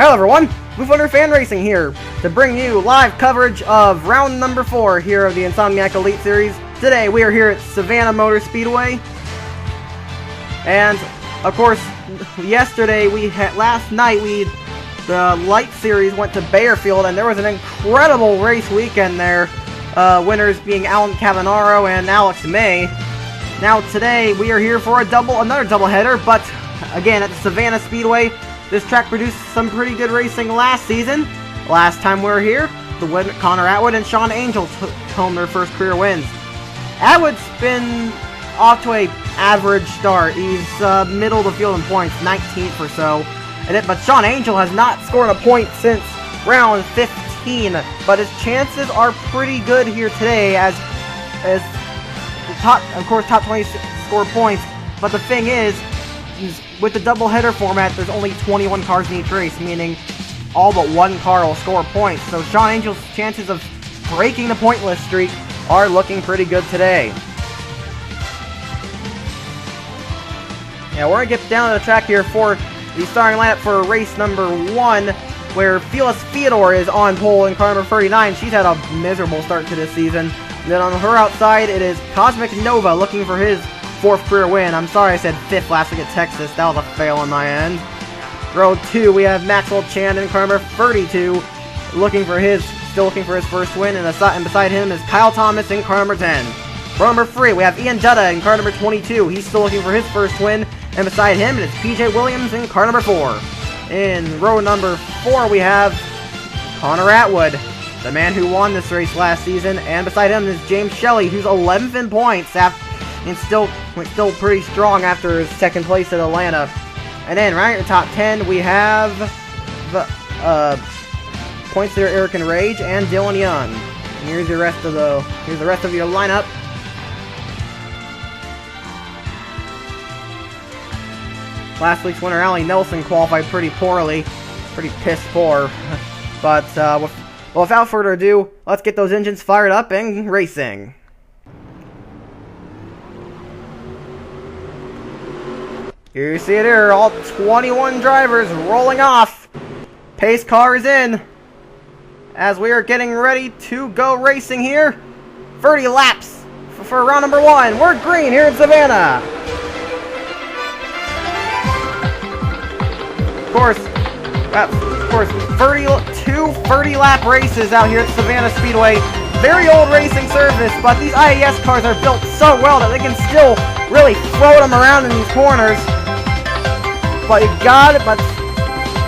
Hello everyone, Wonder Fan Racing here to bring you live coverage of round number 4 here of the Insomniac Elite Series. Today we are here at Savannah Motor Speedway, and of course yesterday last night the Light Series went to Bayerfield, and there was an incredible race weekend there. Winners being Alan Cavanaro and Alex May. Now today we are here for another doubleheader, but again at the Savannah Speedway. This track produced some pretty good racing last season. Last time we were here, Connor Atwood and Sean Angel took home their first career wins. Atwood's been off to a average start. He's middle of the field in points, 19th or so. But Sean Angel has not scored a point since round 15. But his chances are pretty good here today, as top 20 score points. But the thing is, with the doubleheader format, there's only 21 cars in each race, meaning all but one car will score points. So Sean Angel's chances of breaking the pointless streak are looking pretty good today. Yeah, we're going to get down to the track here for the starting lineup for race number 1, where Phyllis Theodore is on pole in car number 39. She's had a miserable start to this season. And then on her outside, it is Cosmic Nova looking for his 4th career win. I'm sorry I said 5th last week at Texas. That was a fail on my end. Row 2, we have Maxwell Chan in car number 32, still looking for his first win, and beside him is Kyle Thomas in car number 10. Row number 3, we have Ian Dutta in car number 22. He's still looking for his first win, and beside him it is PJ Williams in car number 4. In row number 4, we have Connor Atwood, the man who won this race last season, and beside him is James Shelley, who's 11th in points and still pretty strong after his 2nd place at Atlanta. And then right at the top 10 we have the points there, Eric and Rage and Dylan Young. And here's the rest of your lineup. Last week's winner Allie Nelson qualified pretty poorly, pretty piss poor. But without further ado, let's get those engines fired up and racing. Here you see it here, all 21 drivers rolling off. Pace car is in, as we are getting ready to go racing here. 30 laps for round number 1. We're green here in Savannah. Of course, 30 lap races out here at Savannah Speedway. Very old racing surface, but these IAS cars are built so well that they can still really throw them around in these corners. But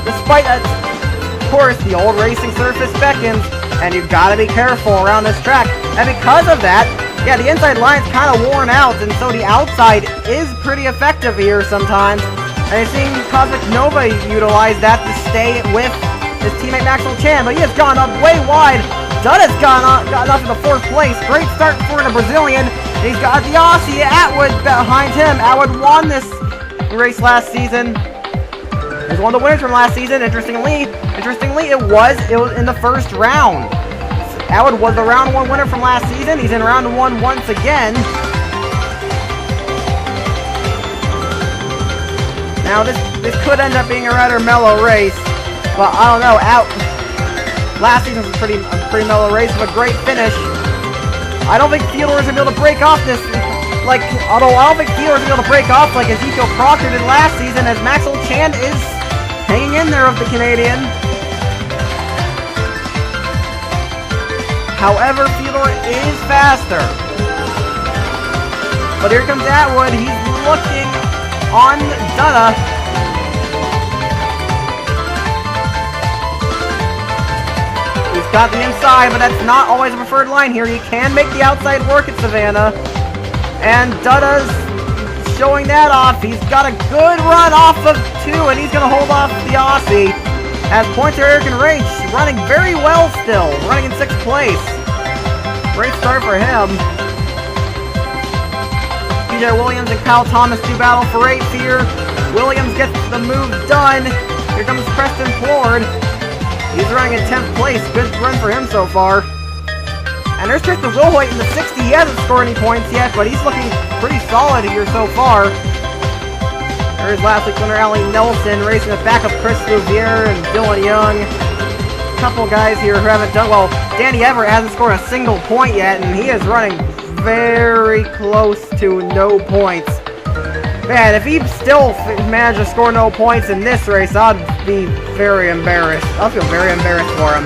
despite that, of course, the old racing surface beckons, and you've got to be careful around this track. And because of that, yeah, the inside line's kind of worn out, and so the outside is pretty effective here sometimes. And you're seeing Cosmic Nova utilize that to stay with his teammate Maxwell Chan, but he has gone up way wide. Dutta's gotten up in the 4th place. Great start for the Brazilian. He's got the Aussie Atwood behind him. Atwood won this race last season. He was one of the winners from last season. Interestingly, it was in the first round. Atwood was the round 1 winner from last season. He's in round 1 once again. Now this could end up being a rather mellow race, but I don't know. Last season was a pretty mellow race with a great finish. I don't think Theodore is gonna be able to break off this. Although I don't think Theodore is able to break off like Ezekiel Proctor did last season, as Maxwell Chan is hanging in there of the Canadian. However, Theodore is faster. But here comes Atwood. He's looking on Dutta. He's got the inside, but that's not always a preferred line here. You can make the outside work at Savannah. And Dutta's showing that off. He's got a good run off of 2, and he's going to hold off the Aussie. As points are Eric and Rage, running very well still, running in 6th place. Great start for him. PJ Williams and Kyle Thomas do battle for 8th here. Williams gets the move done. Here comes Preston Ford. He's running in 10th place. Good run for him so far. And there's Tristan Wilhoit in the 60. He hasn't scored any points yet, but he's looking pretty solid here so far. There's last week's winner, Allie Nelson, racing the back of Chris Louvier and Dylan Young. A couple guys here who haven't done well. Danny Everett hasn't scored a single point yet, and he is running very close to no points. Man, if he still managed to score no points in this race, I'd be very embarrassed. I'll feel very embarrassed for him.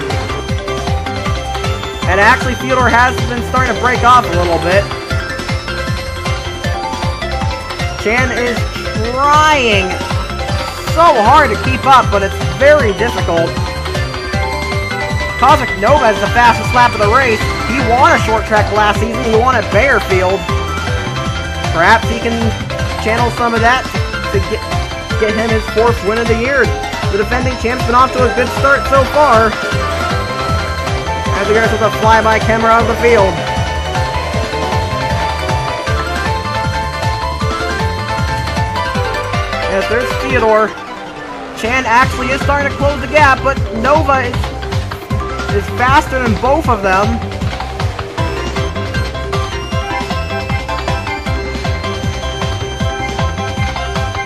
And actually, Theodore has been starting to break off a little bit. Chan is trying so hard to keep up, but it's very difficult. Cosmic Nova is the fastest lap of the race. He won a short track last season. He won at Bayerfield. Perhaps he can channel some of that to get him his 4th win of the year. The defending champ's been off to a good start so far. As we go with a flyby camera on the field. Yes, there's Theodore. Chan actually is starting to close the gap, but Nova is faster than both of them.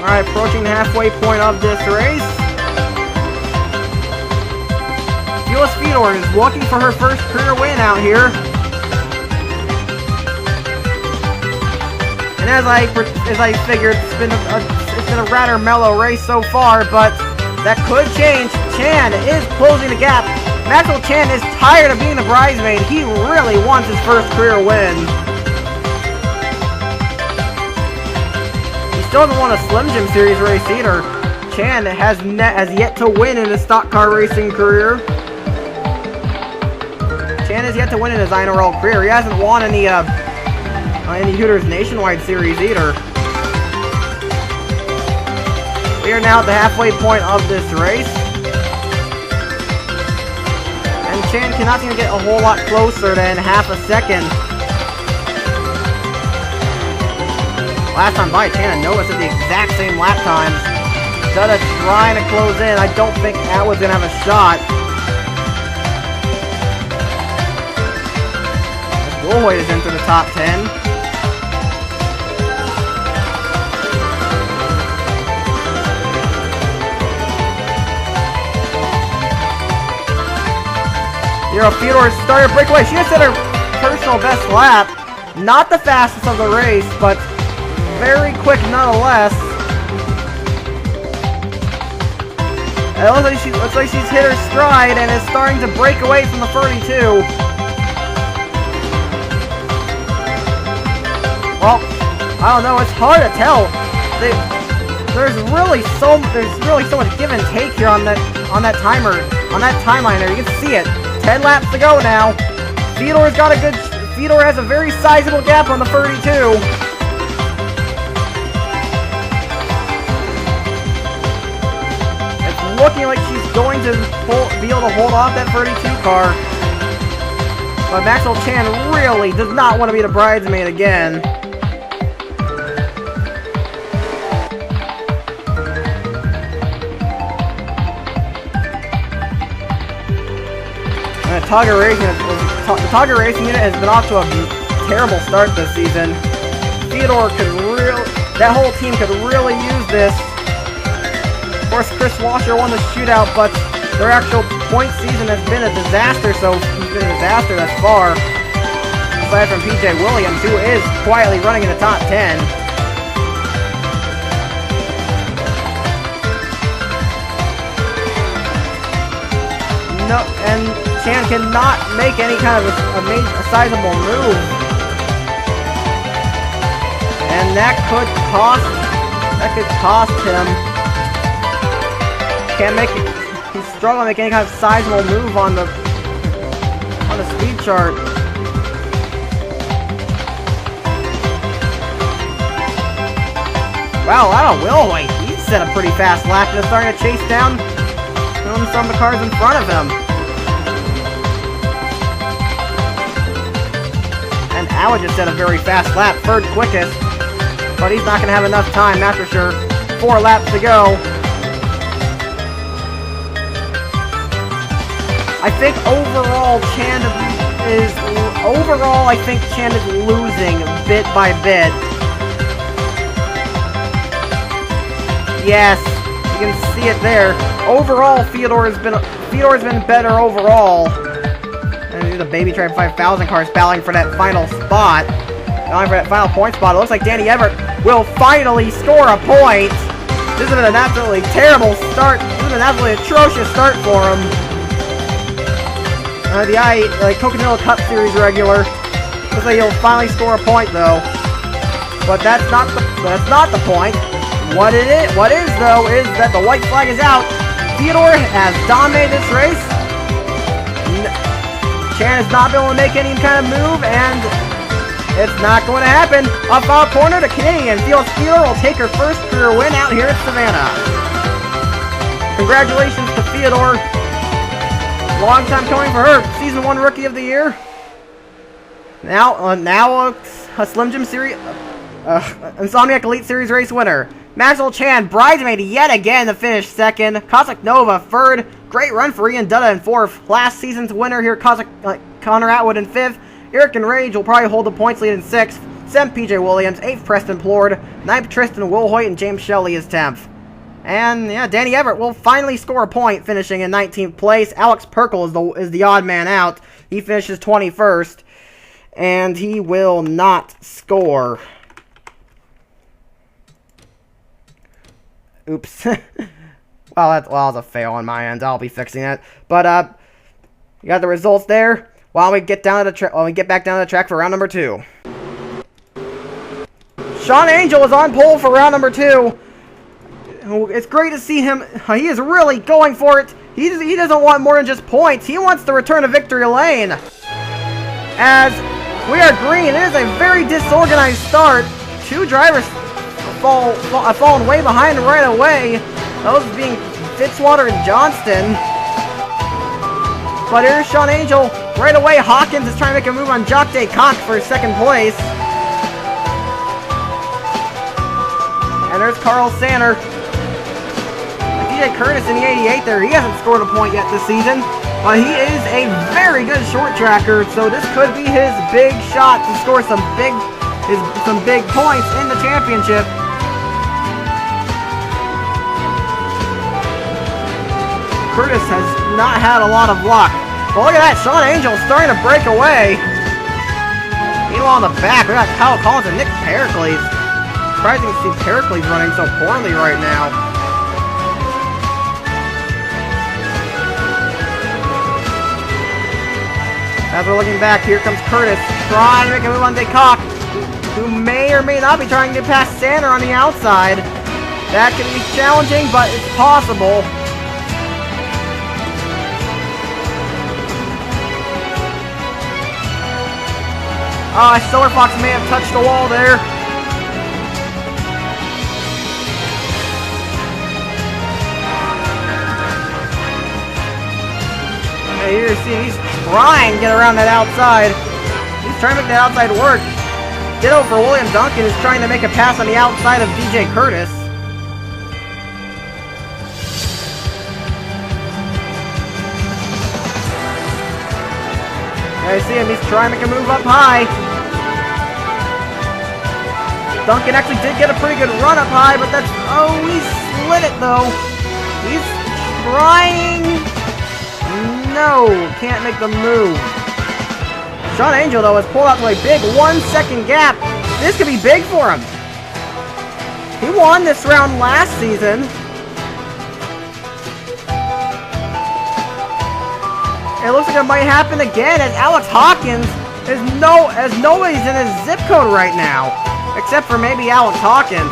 Alright, approaching the halfway point of this race. Phyllis Fedor is looking for her first career win out here. And as I figured, it's been a rather mellow race so far, but that could change. Chan is closing the gap. Maxwell Chan is tired of being the bridesmaid. He really wants his first career win. He still doesn't want a Slim Jim Series race either. Chan has yet to win in his stock car racing career. Chan has yet to win in his INORL career. He hasn't won any Hooters Nationwide Series either. We are now at the halfway point of this race. And Chan cannot seem to get a whole lot closer than half a second. Last time by, Chan and Nova at the exact same lap times. Instead of trying to close in, I don't think Atwood's going to have a shot. Bullhoy is into the top 10. Fedor started breakaway. She just hit her personal best lap. Not the fastest of the race, but very quick nonetheless. It looks like she's hit her stride and is starting to break away from the 32. Well, I don't know. It's hard to tell. There's really so much give and take here on that timeline there. You can see it. 10 laps to go now. Fedor has a very sizable gap on the 32. It's looking like she's going to be able to hold off that 32 car. But Maxwell Chan really does not want to be the bridesmaid again. The Tiger Racing unit has been off to a terrible start this season. That whole team could really use this. Of course, Chris Washer won the shootout, but their actual point season has been a disaster. Thus far. Aside from PJ Williams, who is quietly running in the top 10. No, and Chan cannot make any kind of a sizable move. And that could cost him. He's struggling to make any kind of sizable move on the speed chart. Wow, I don't know, Wilhoit. He set a pretty fast lap and is starting to chase down some of the cars in front of him. And Atwood just set a very fast lap, third quickest. But he's not going to have enough time, that's for sure. 4 laps to go. I think overall Chan is losing bit by bit. Yes, you can see it there. Overall, Fyodor's been better overall. And the Baby Tribe 5000 cars battling for that final spot. Battling for that final point spot. It looks like Danny Everett will finally score a point. This has been an absolutely terrible start. This has been an absolutely atrocious start for him. The Coconut Cup Series regular. Looks like he'll finally score a point though. But that's not the point. What is though is that the white flag is out. Fyodor has dominated this race. Chan has not been able to make any kind of move, and it's not going to happen. Up out corner, the Canadian Felix Fyodor will take her first career win out here at Savannah. Congratulations to Fyodor. Long time coming for her. Season 1 Rookie of the Year. Now a Slim Jim Series, Insomniac Elite Series race winner. Maxwell Chan, bridesmaid yet again to finish second. Cossack Nova third. Great run for Ian Dutta in fourth. Last season's winner here, Connor Atwood in fifth. Eric and Rage will probably hold the points lead in sixth. 7th, PJ Williams. 8th, Preston Plord. 9th, Tristan Will Hoyt, and James Shelley is 10th. And yeah, Danny Everett will finally score a point, finishing in 19th place. Alex Perkle is the odd man out. He finishes 21st, and he will not score. Oops. Well, that was a fail on my end. I'll be fixing it. But you got the results there. While we get back down to the track for round number 2. Sean Angel is on pole for round number 2. It's great to see him. He is really going for it. He doesn't want more than just points. He wants to return to victory lane. As we are green, it is a very disorganized start. 2 drivers fallen way behind right away. Those being Fitzwater and Johnston. But here's Sean Angel. Right away, Hawkins is trying to make a move on Jacques Descoq for second place. And there's Carl Sanner. DJ Curtis in the 88 there. He hasn't scored a point yet this season. But he is a very good short tracker. So this could be his big shot to score some big points in the championship. Curtis has not had a lot of luck. But look at that, Sean Angel starting to break away. Meanwhile on the back, we got Kyle Collins and Nick Pericles. Surprising to see Pericles running so poorly right now. As we're looking back, here comes Curtis trying to make a move on Descoq, who may or may not be trying to get past Sander on the outside. That can be challenging, but it's possible. Solar Fox may have touched the wall there. Okay, here you see he's trying to get around that outside. He's trying to make that outside work. Ditto for William Duncan, who's trying to make a pass on the outside of DJ Curtis. I see him, he's trying to make a move up high. Duncan actually did get a pretty good run up high, but that's... Oh, he slid it though. He's trying... No, can't make the move. Sean Angel though has pulled out to a big 1 second gap. This could be big for him. He won this round last season. It looks like it might happen again as Alex Hawkins nobody's in his zip code right now. Except for maybe Alex Hawkins.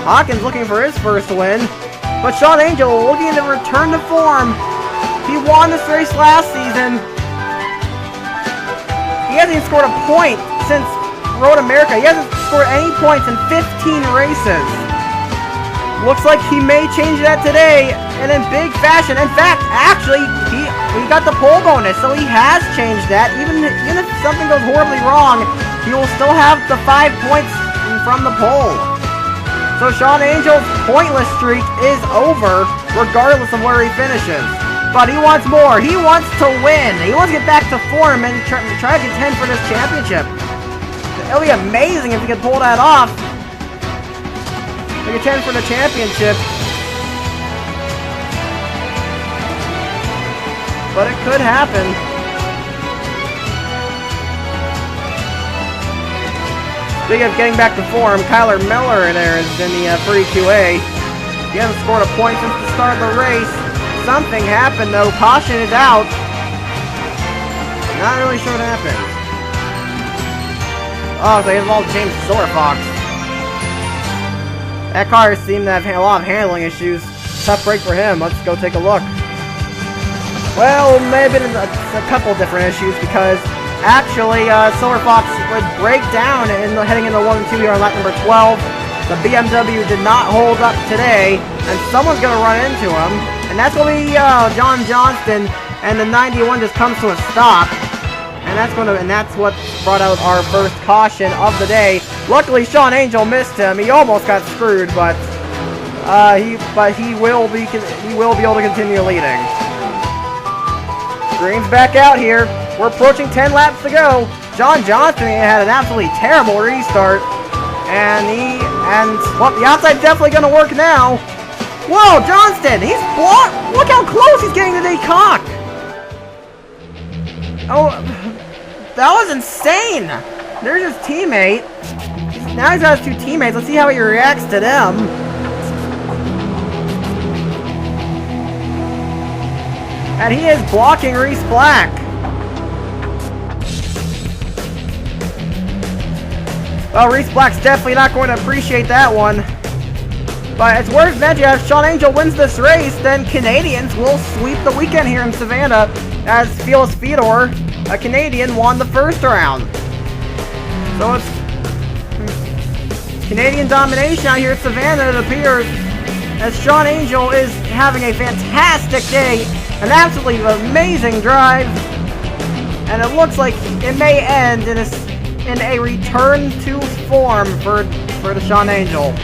Hawkins looking for his first win. But Sean Angel looking to return to form. He won this race last season. He hasn't even scored a point since Road America. He hasn't scored any points in 15 races. Looks like he may change that today, and in big fashion. In fact, actually, he got the pole bonus, so he has changed that. Even if something goes horribly wrong, he will still have the 5 points from the pole. So Sean Angel's pointless streak is over, regardless of where he finishes. But he wants more. He wants to win. He wants to get back to form and try to contend for this championship. It would be amazing if he could pull that off. to contend for the championship. But it could happen. Speaking of getting back to form, Kyler Miller there is in the free QA. He hasn't scored a point since the start of the race. Something happened though. Caution is out. Not really sure what happened. Oh, so he involved James Silverfox. That car seemed to have a lot of handling issues. Tough break for him. Let's go take a look. Well, maybe a couple different issues because actually Silverfox would break down heading into 1 and 2 here on lap number 12. The BMW did not hold up today, and someone's going to run into him. And that's going to be John Johnston, and the 91 just comes to a stop. And that's what brought out our first caution of the day. Luckily, Sean Angel missed him. He almost got screwed, but he will be able to continue leading. Green's back out here. We're approaching 10 laps to go. John Johnston had an absolutely terrible restart, and well, the outside's definitely going to work now. Whoa, Johnston! He's blocked. Look how close he's getting to Descoq. Oh, that was insane! There's his teammate. Now he's got his two teammates. Let's see how he reacts to them. And he is blocking Reese Black. Well, Reese Black's definitely not going to appreciate that one. But it's worth mentioning, if Sean Angel wins this race, then Canadians will sweep the weekend here in Savannah, as Fearless Fedor, a Canadian, won the first round. So it's Canadian domination out here at Savannah, it appears, as Sean Angel is having a fantastic day, an absolutely amazing drive, and it looks like it may end in a return to form for the Sean Angel.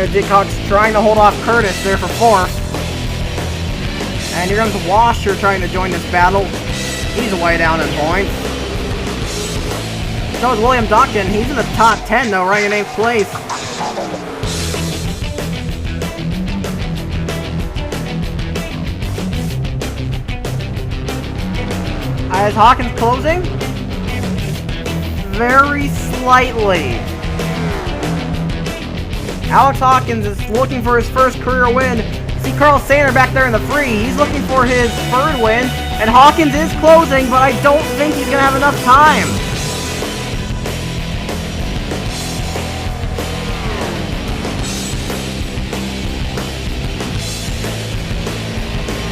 Descoq's trying to hold off Curtis there for fourth. And here comes Washer trying to join this battle. He's way down in points. So is William Duncton. He's in the top 10 though, running in 8th place. Is Hawkins closing? Very slightly. Alex Hawkins is looking for his first career win. See Carl Sander back there in the free. He's looking for his third win. And Hawkins is closing, but I don't think he's going to have enough time.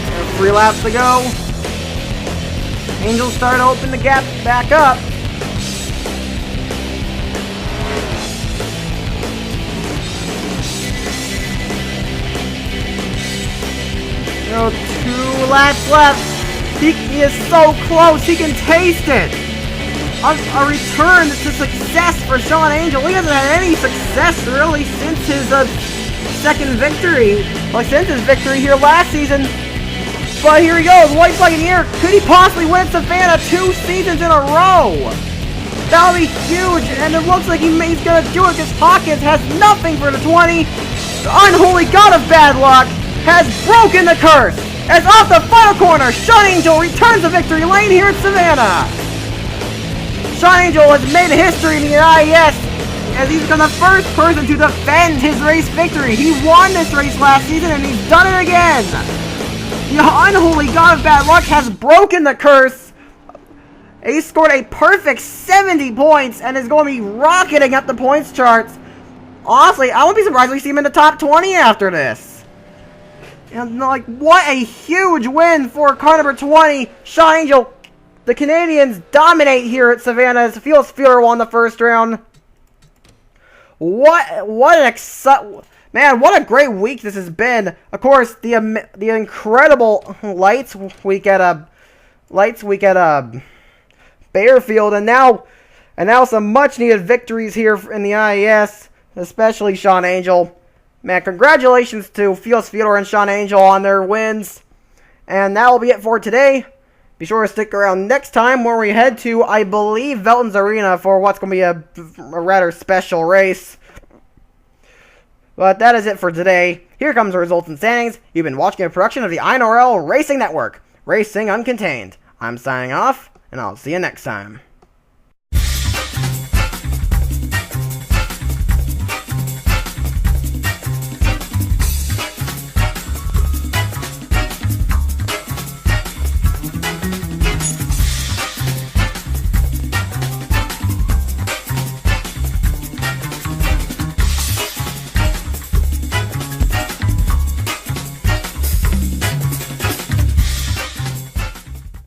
There's 3 laps to go. Angels start to open the gap back up. No, 2 laps left. He is so close. He can taste it. A return to success for Sean Angel. He hasn't had any success really since his second victory. Well, since his victory here last season. But here he goes. White flag in the air. Could he possibly win Savannah 2 seasons in a row? That would be huge. And it looks like he's going to do it because Hawkins has nothing for the 20. The unholy god of bad luck has broken the curse, as off the final corner, Sean Angel returns the victory lane here at Savannah. Sean Angel has made history in the IES, as he's become the first person to defend his race victory. He won this race last season, and he's done it again. The unholy god of bad luck has broken the curse. He scored a perfect 70 points, and is going to be rocketing up the points charts. Honestly, I wouldn't be surprised if we see him in the top 20 after this. And like, what a huge win for car number 20, Sean Angel. The Canadians dominate here at Savannah as Fearless Fedor won the first round. What an Man, what a great week this has been. Of course, the incredible lights week at Bearfield, and now some much needed victories here in the IES, especially Sean Angel. Man, congratulations to Fearless Theodore and Sean Angel on their wins. And that will be it for today. Be sure to stick around next time where we head to, I believe, Velton's Arena for what's going to be a rather special race. But that is it for today. Here comes the results and standings. You've been watching a production of the INORL Racing Network. Racing Uncontained. I'm signing off, and I'll see you next time.